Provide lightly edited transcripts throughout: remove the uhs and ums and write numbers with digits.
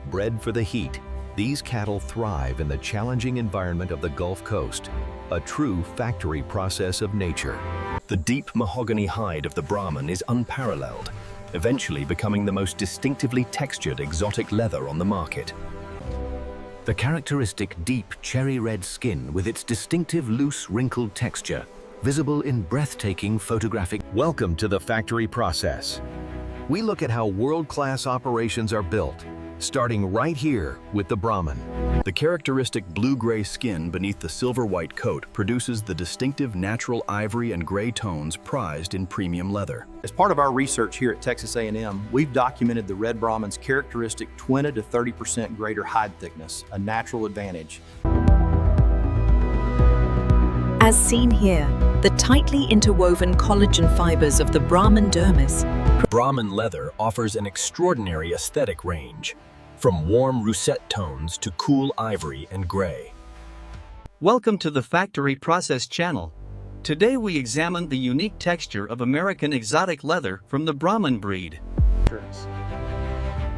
Bred for the heat, these cattle thrive in the challenging environment of the Gulf Coast, a true factory process of nature. The deep mahogany hide of the Brahman is unparalleled, eventually becoming the most distinctively textured exotic leather on the market. The characteristic deep cherry red skin with its distinctive loose wrinkled texture, visible in breathtaking photographic. Welcome to the factory process. We look at how world-class operations are built, starting right here with the Brahman. The characteristic blue-gray skin beneath the silver-white coat produces the distinctive natural ivory and gray tones prized in premium leather. As part of our research here at Texas A&M, we've documented the Red Brahman's characteristic 20 to 30% greater hide thickness, a natural advantage. As seen here, the tightly interwoven collagen fibers of the Brahman dermis. Brahman leather offers an extraordinary aesthetic range, from warm russet tones to cool ivory and gray. Welcome to the Factory Process channel. Today we examine the unique texture of American exotic leather from the Brahman breed.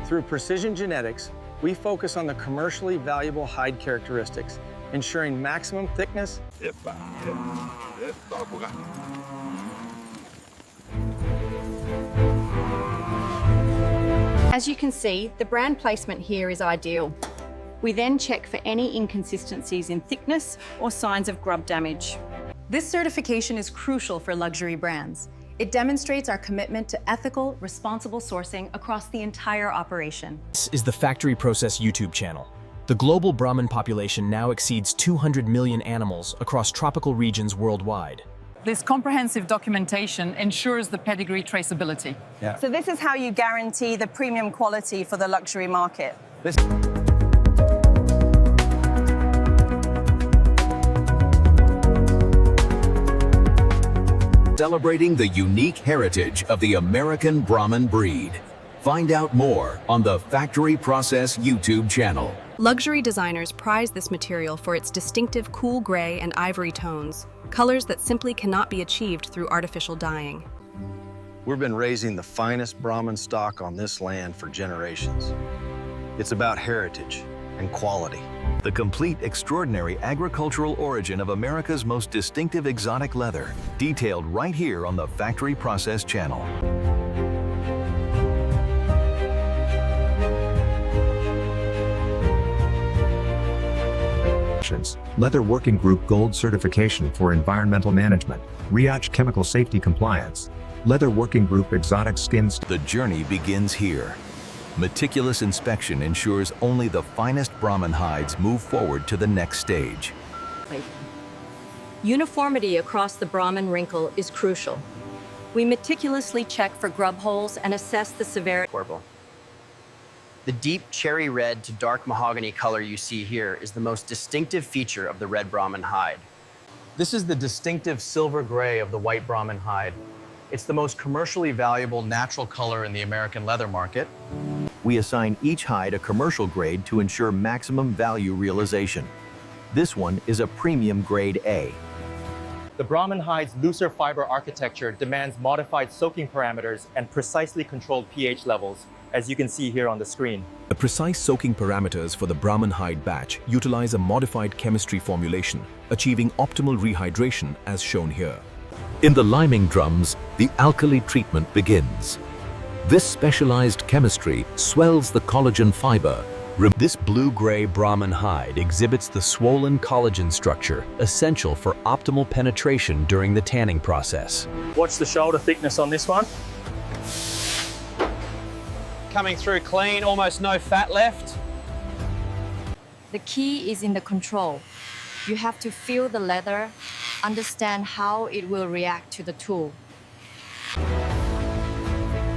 Through precision genetics, we focus on the commercially valuable hide characteristics, ensuring maximum thickness. As you can see, the brand placement here is ideal. We then check for any inconsistencies in thickness or signs of grub damage. This certification is crucial for luxury brands. It demonstrates our commitment to ethical, responsible sourcing across the entire operation. This is the Factory Process YouTube channel. The global Brahman population now exceeds 200 million animals across tropical regions worldwide. This comprehensive documentation ensures the pedigree traceability. So this is how you guarantee the premium quality for the luxury market. Celebrating the unique heritage of the American Brahman breed. Find out more on the Factory Process YouTube channel. Luxury designers prize this material for its distinctive cool gray and ivory tones, colors that simply cannot be achieved through artificial dyeing. We've been raising the finest Brahman stock on this land for generations. It's about heritage and quality. The complete extraordinary agricultural origin of America's most distinctive exotic leather, detailed right here on the Factory Process channel. Leather Working Group Gold Certification for Environmental Management, RIACH Chemical Safety Compliance, Leather Working Group Exotic Skins. The journey begins here. Meticulous inspection ensures only the finest Brahman hides move forward to the next stage. Uniformity across the Brahman wrinkle is crucial. We meticulously check for grub holes and assess the severity. The deep cherry red to dark mahogany color you see here is the most distinctive feature of the Red Brahman hide. This is the distinctive silver gray of the White Brahman hide. It's the most commercially valuable natural color in the American leather market. We assign each hide a commercial grade to ensure maximum value realization. This one is a premium grade A. The Brahman hide's looser fiber architecture demands modified soaking parameters and precisely controlled pH levels, as you can see here on the screen. The precise soaking parameters for the Brahman hide batch utilize a modified chemistry formulation, achieving optimal rehydration as shown here. In the liming drums, the alkali treatment begins. This specialized chemistry swells the collagen fiber. This blue-gray Brahman hide exhibits the swollen collagen structure essential for optimal penetration during the tanning process. Watch the shoulder thickness on this one. Coming through clean, almost no fat left. The key is in the control. You have to feel the leather, understand how it will react to the tool.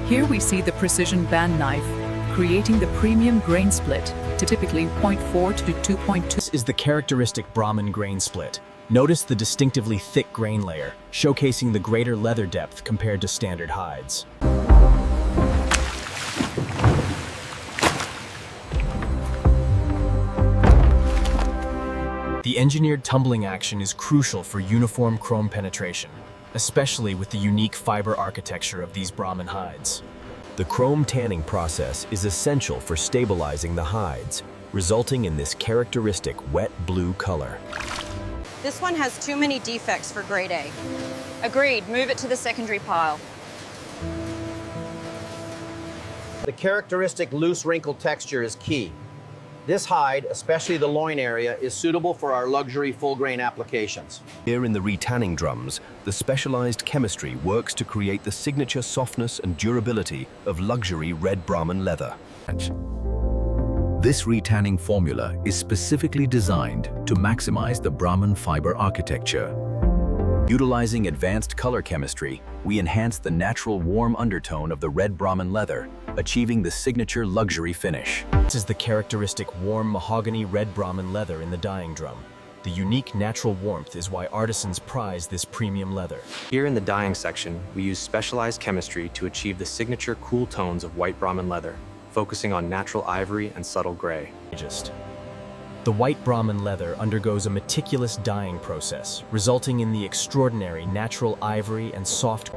Here we see the precision band knife, creating the premium grain split, typically 0.4 to 2.2. This is the characteristic Brahman grain split. Notice the distinctively thick grain layer, showcasing the greater leather depth compared to standard hides. The engineered tumbling action is crucial for uniform chrome penetration, especially with the unique fiber architecture of these Brahman hides. The chrome tanning process is essential for stabilizing the hides, resulting in this characteristic wet blue color. This one has too many defects for grade A. Agreed, move it to the secondary pile. The characteristic loose wrinkle texture is key. This hide, especially the loin area, is suitable for our luxury full-grain applications. Here in the retanning drums, the specialized chemistry works to create the signature softness and durability of luxury Red Brahman leather. This retanning formula is specifically designed to maximize the Brahman fiber architecture. Utilizing advanced color chemistry, we enhance the natural warm undertone of the Red Brahman leather, achieving the signature luxury finish. This is the characteristic warm mahogany Red Brahman leather in the dyeing drum. The unique natural warmth is why artisans prize this premium leather. Here in the dyeing section, we use specialized chemistry to achieve the signature cool tones of White Brahman leather, focusing on natural ivory and subtle gray. The White Brahman leather undergoes a meticulous dyeing process, resulting in the extraordinary natural ivory and soft.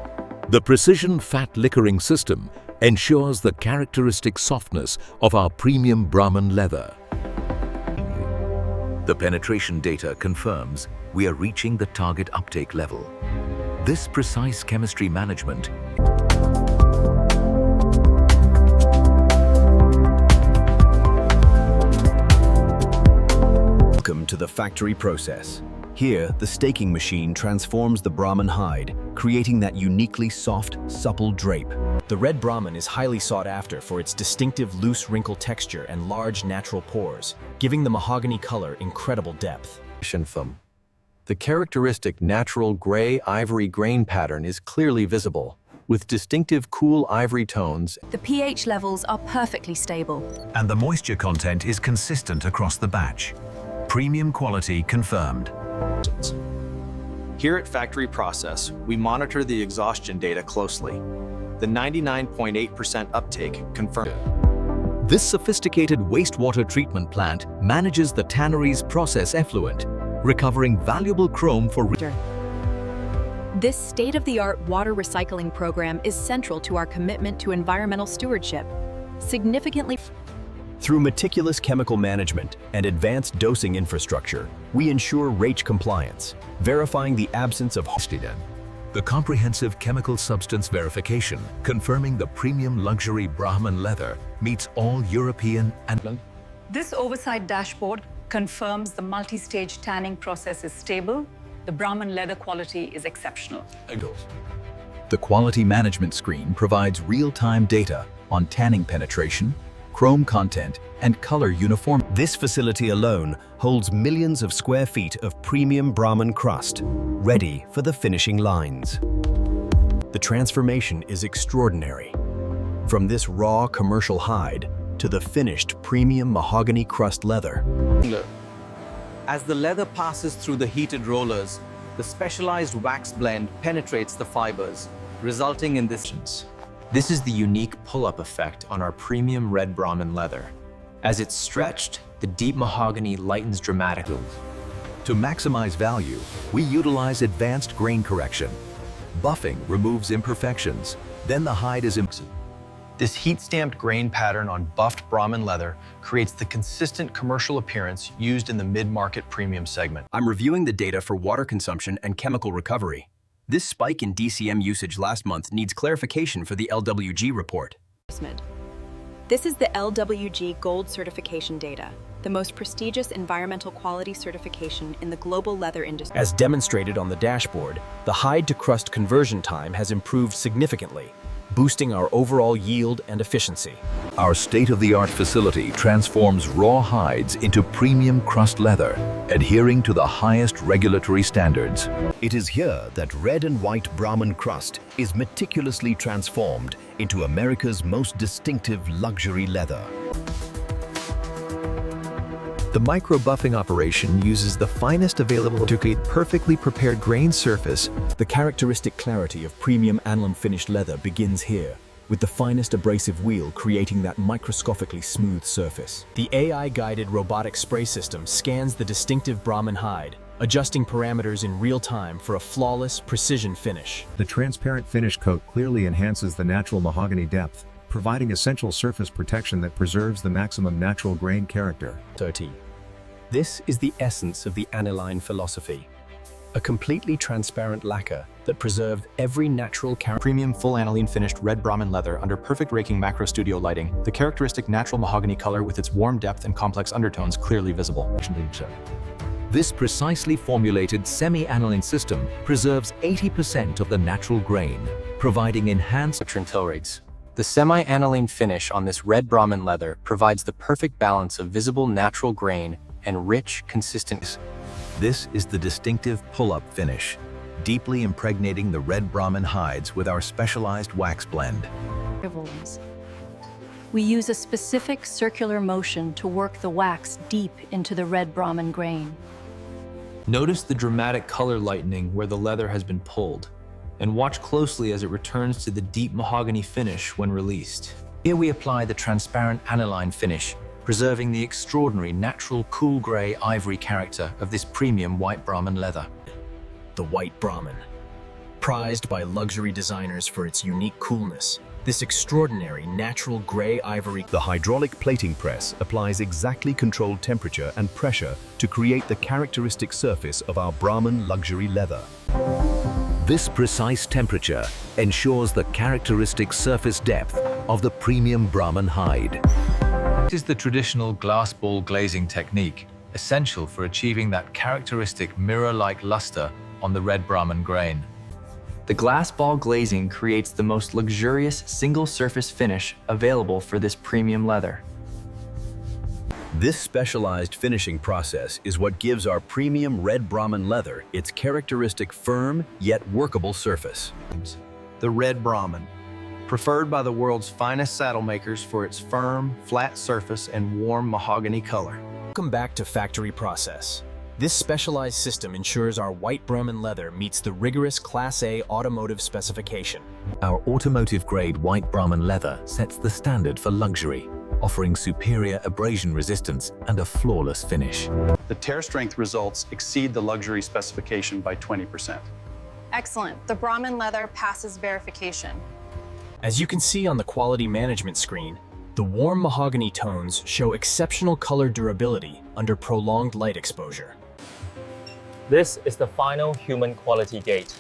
The precision fat liquoring system ensures the characteristic softness of our premium Brahman leather. The penetration data confirms we are reaching the target uptake level. This precise chemistry management Welcome to the factory process. Here, the staking machine transforms the Brahman hide, creating that uniquely soft, supple drape. The Red Brahman is highly sought after for its distinctive loose wrinkle texture and large natural pores, giving the mahogany color incredible depth. The characteristic natural gray ivory grain pattern is clearly visible, with distinctive cool ivory tones. The pH levels are perfectly stable. and the moisture content is consistent across the batch. Premium quality confirmed. Here at Factory Process, we monitor the exhaustion data closely. The 99.8% uptake confirmed. This sophisticated wastewater treatment plant manages the tannery's process effluent, recovering valuable chrome for This state-of-the-art water recycling program is central to our commitment to environmental stewardship. Significantly Through meticulous chemical management and advanced dosing infrastructure, we ensure RACH compliance, verifying the absence of the comprehensive chemical substance verification, confirming the premium luxury Brahman leather meets all European and This oversight dashboard confirms the multi-stage tanning process is stable. The Brahman leather quality is exceptional. The quality management screen provides real-time data on tanning penetration, chrome content, and color uniform. This facility alone holds millions of square feet of premium Brahman crust, ready for the finishing lines. The transformation is extraordinary. From this raw commercial hide to the finished premium mahogany crust leather. As the leather passes through the heated rollers, the specialized wax blend penetrates the fibers, resulting in this. This is the unique pull-up effect on our premium Red Brahman leather. As it's stretched, the deep mahogany lightens dramatically. To maximize value, we utilize advanced grain correction. Buffing removes imperfections, then the hide is This heat-stamped grain pattern on buffed Brahman leather creates the consistent commercial appearance used in the mid-market premium segment. I'm reviewing the data for water consumption and chemical recovery. This spike in DCM usage last month needs clarification for the LWG report. This is the LWG Gold certification data, the most prestigious environmental quality certification in the global leather industry. As demonstrated on the dashboard, the hide-to-crust conversion time has improved significantly, boosting our overall yield and efficiency. Our state-of-the-art facility transforms raw hides into premium crust leather, adhering to the highest regulatory standards. It is here that Red and White Brahman crust is meticulously transformed into America's most distinctive luxury leather. The micro-buffing operation uses the finest available to create perfectly prepared grain surface. The characteristic clarity of premium aniline finished leather begins here, with the finest abrasive wheel creating that microscopically smooth surface. The AI-guided robotic spray system scans the distinctive Brahman hide, adjusting parameters in real time for a flawless precision finish. The transparent finish coat clearly enhances the natural mahogany depth, providing essential surface protection that preserves the maximum natural grain character. 30. This is the essence of the aniline philosophy. A completely transparent lacquer that preserved every natural character. Premium full aniline finished red Brahman leather under perfect raking macro studio lighting, the characteristic natural mahogany color with its warm depth and complex undertones clearly visible. This precisely formulated semi-aniline system preserves 80% of the natural grain, providing enhanced Trill rates. The semi-aniline finish on this red Brahman leather provides the perfect balance of visible natural grain and rich, consistent. This is the distinctive pull-up finish, deeply impregnating the red Brahman hides with our specialized wax blend. We use a specific circular motion to work the wax deep into the red Brahman grain. Notice the dramatic color lightening where the leather has been pulled, and watch closely as it returns to the deep mahogany finish when released. Here we apply the transparent aniline finish, preserving the extraordinary natural cool gray ivory character of this premium white Brahman leather. The White Brahman. Prized by luxury designers for its unique coolness, this extraordinary natural gray ivory. The hydraulic plating press applies exactly controlled temperature and pressure to create the characteristic surface of our Brahman luxury leather. This precise temperature ensures the characteristic surface depth of the premium Brahman hide. It is the traditional glass ball glazing technique, essential for achieving that characteristic mirror-like luster on the red Brahman grain. The glass ball glazing creates the most luxurious single-surface finish available for this premium leather. This specialized finishing process is what gives our premium red Brahman leather its characteristic firm yet workable surface. The Red Brahman, preferred by the world's finest saddle makers for its firm, flat surface and warm mahogany color. Welcome back to Factory Process. This specialized system ensures our white Brahman leather meets the rigorous Class A automotive specification. Our automotive-grade white Brahman leather sets the standard for luxury, offering superior abrasion resistance and a flawless finish. The tear strength results exceed the luxury specification by 20%. Excellent. The Brahman leather passes verification. As you can see on the quality management screen, the warm mahogany tones show exceptional color durability under prolonged light exposure. This is the final human quality gate.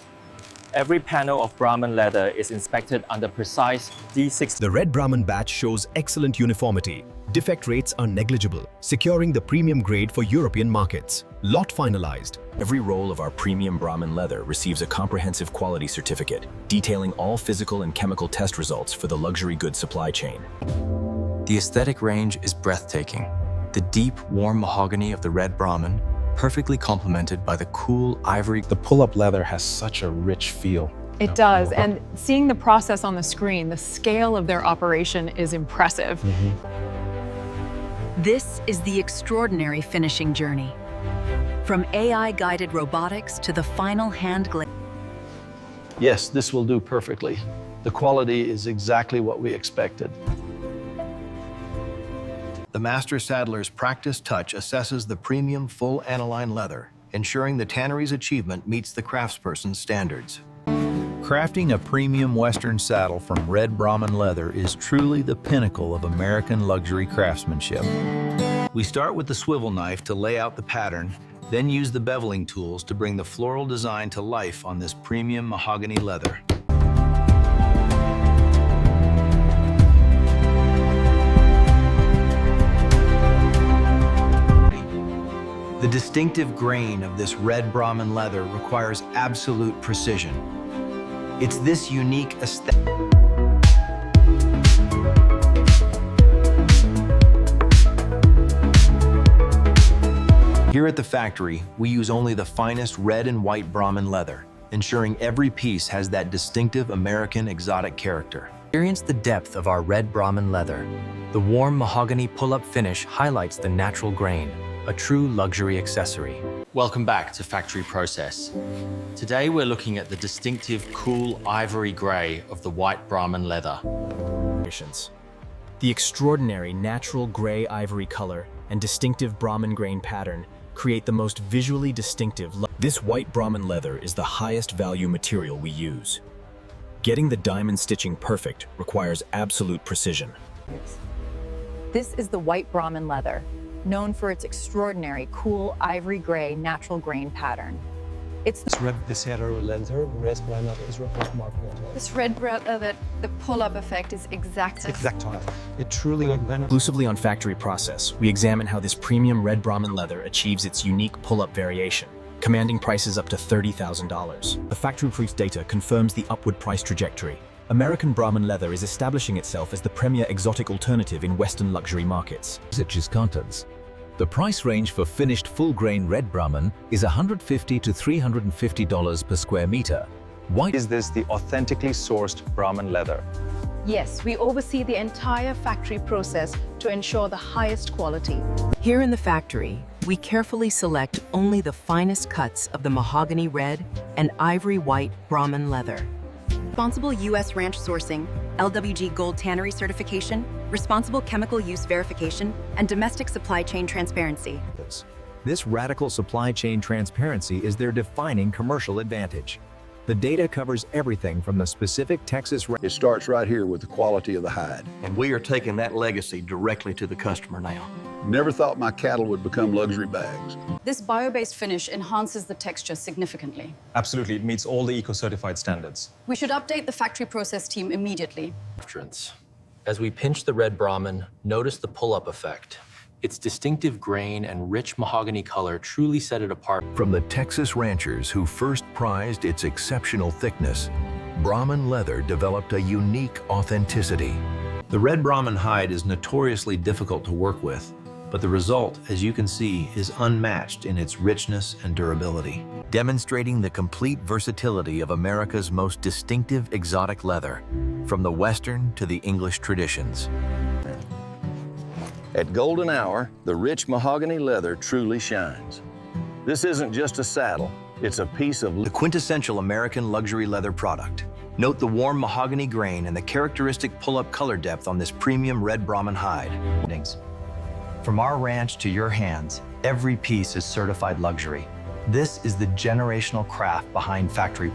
Every panel of Brahman leather is inspected under precise D6. The Red Brahman batch shows excellent uniformity. Defect rates are negligible, securing the premium grade for European markets. Lot finalized. Every roll of our premium Brahman leather receives a comprehensive quality certificate, detailing all physical and chemical test results for the luxury goods supply chain. The aesthetic range is breathtaking. The deep, warm mahogany of the red Brahman, perfectly complemented by the cool ivory. The pull-up leather has such a rich feel. It does, and seeing the process on the screen, the scale of their operation is impressive. This is the extraordinary finishing journey. From AI-guided robotics to the final hand glaze. Yes, this will do perfectly. The quality is exactly what we expected. The Master Saddler's practice touch assesses the premium full aniline leather, ensuring the tannery's achievement meets the craftsperson's standards. Crafting a premium Western saddle from red Brahman leather is truly the pinnacle of American luxury craftsmanship. We start with the swivel knife to lay out the pattern, then use the beveling tools to bring the floral design to life on this premium mahogany leather. The distinctive grain of this red Brahman leather requires absolute precision. It's this unique aesthetic. Here at the factory, we use only the finest red and white Brahman leather, ensuring every piece has that distinctive American exotic character. Experience the depth of our red Brahman leather. The warm mahogany pull-up finish highlights the natural grain, a true luxury accessory. Welcome back to Factory Process. Today we're looking at the distinctive cool ivory gray of the white Brahman leather. The extraordinary natural gray ivory color and distinctive Brahman grain pattern create the most visually distinctive. This white Brahman leather is the highest value material we use. Getting the diamond stitching perfect requires absolute precision. This is the White Brahman leather, known for its extraordinary, cool, ivory gray, natural grain pattern. This red leather, red leather is remarkable. This red leather, the pull-up effect is exact. It truly Exclusively on Factory Process, we examine how this premium Red Brahman leather achieves its unique pull-up variation, commanding prices up to $30,000. The factory proof data confirms the upward price trajectory. American Brahman leather is establishing itself as the premier exotic alternative in Western luxury markets. Its contents. The price range for finished full-grain Red Brahman is $150 to $350 per square meter. Why is this the authentically sourced Brahman leather? Yes, we oversee the entire factory process to ensure the highest quality. Here in the factory, we carefully select only the finest cuts of the mahogany red and ivory white Brahman leather. Responsible U.S. ranch sourcing, LWG Gold Tannery certification, responsible chemical use verification, and domestic supply chain transparency. This radical supply chain transparency is their defining commercial advantage. The data covers everything from the specific Texas. It starts right here with the quality of the hide. And we are taking that legacy directly to the customer now. Never thought my cattle would become luxury bags. This bio-based finish enhances the texture significantly. Absolutely, it meets all the eco-certified standards. We should update the factory process team immediately. As we pinch the Red Brahman, notice the pull-up effect. Its distinctive grain and rich mahogany color truly set it apart. From the Texas ranchers who first prized its exceptional thickness, Brahman leather developed a unique authenticity. The Red Brahman hide is notoriously difficult to work with, but the result, as you can see, is unmatched in its richness and durability. Demonstrating the complete versatility of America's most distinctive exotic leather, from the Western to the English traditions. At golden hour, the rich mahogany leather truly shines. This isn't just a saddle, it's a piece of the quintessential American luxury leather product. Note the warm mahogany grain and the characteristic pull-up color depth on this premium Red Brahman hide. From our ranch to your hands, every piece is certified luxury. This is the generational craft behind factory